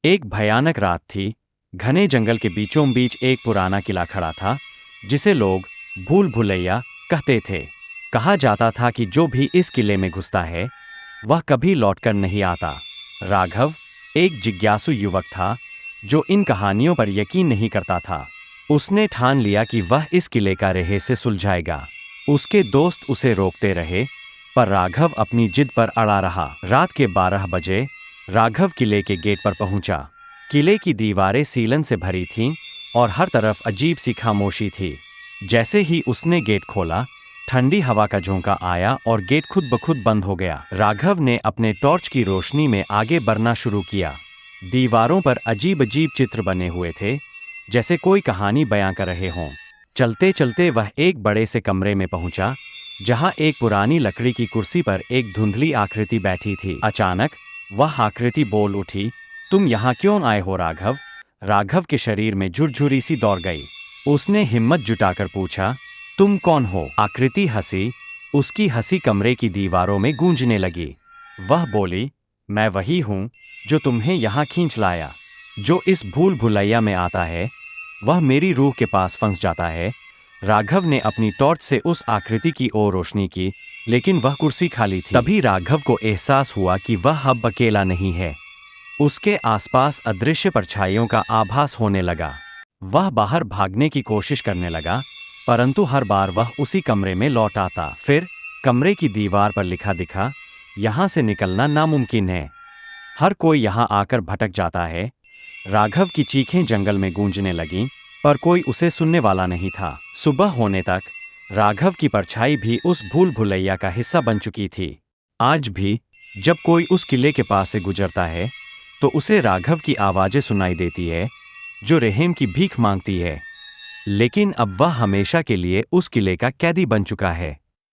एक भयानक रात थी। घने जंगल के बीचों बीच एक पुराना किला खड़ा था, जिसे लोग भूल भुलैया कहते थे। कहा जाता था कि जो भी इस किले में घुसता है वह कभी लौटकर नहीं आता। राघव एक जिज्ञासु युवक था जो इन कहानियों पर यकीन नहीं करता था। उसने ठान लिया कि वह इस किले का रहस्य सुलझाएगा। उसके दोस्त उसे रोकते रहे, पर राघव अपनी जिद पर अड़ा रहा। रात के 12 बजे राघव किले के गेट पर पहुंचा। किले की दीवारें सीलन से भरी थीं और हर तरफ अजीब सी खामोशी थी। जैसे ही उसने गेट खोला, ठंडी हवा का झोंका आया और गेट खुद ब खुद बंद हो गया। राघव ने अपने टॉर्च की रोशनी में आगे बढ़ना शुरू किया। दीवारों पर अजीब अजीब चित्र बने हुए थे, जैसे कोई कहानी बयां कर रहे हों। चलते चलते वह एक बड़े से कमरे में पहुंचा, जहां एक पुरानी लकड़ी की कुर्सी पर एक धुंधली आकृति बैठी थी। अचानक वह आकृति बोल उठी, तुम यहाँ क्यों आए हो राघव? राघव के शरीर में झुरझुरी सी दौड़ गई। उसने हिम्मत जुटाकर पूछा, तुम कौन हो? आकृति हंसी। उसकी हंसी कमरे की दीवारों में गूंजने लगी। वह बोली, मैं वही हूँ जो तुम्हें यहाँ खींच लाया। जो इस भूल भुलैया में आता है वह मेरी रूह के पास फंस जाता है। राघव ने अपनी टॉर्च से उस आकृति की ओर रोशनी की, लेकिन वह कुर्सी खाली थी। तभी राघव को एहसास हुआ कि वह अब अकेला नहीं है। उसके आसपास अदृश्य परछाइयों का आभास होने लगा। वह बाहर भागने की कोशिश करने लगा, परंतु हर बार वह उसी कमरे में लौट आता। फिर कमरे की दीवार पर लिखा दिखा, यहाँ से निकलना नामुमकिन है। हर कोई यहाँ आकर भटक जाता है। राघव की चीखें जंगल में गूंजने लगीं, पर कोई उसे सुनने वाला नहीं था। सुबह होने तक राघव की परछाई भी उस भूल भुलैया का हिस्सा बन चुकी थी। आज भी जब कोई उस किले के पास से गुजरता है तो उसे राघव की आवाज़ें सुनाई देती है, जो रहम की भीख मांगती है। लेकिन अब वह हमेशा के लिए उस किले का कैदी बन चुका है।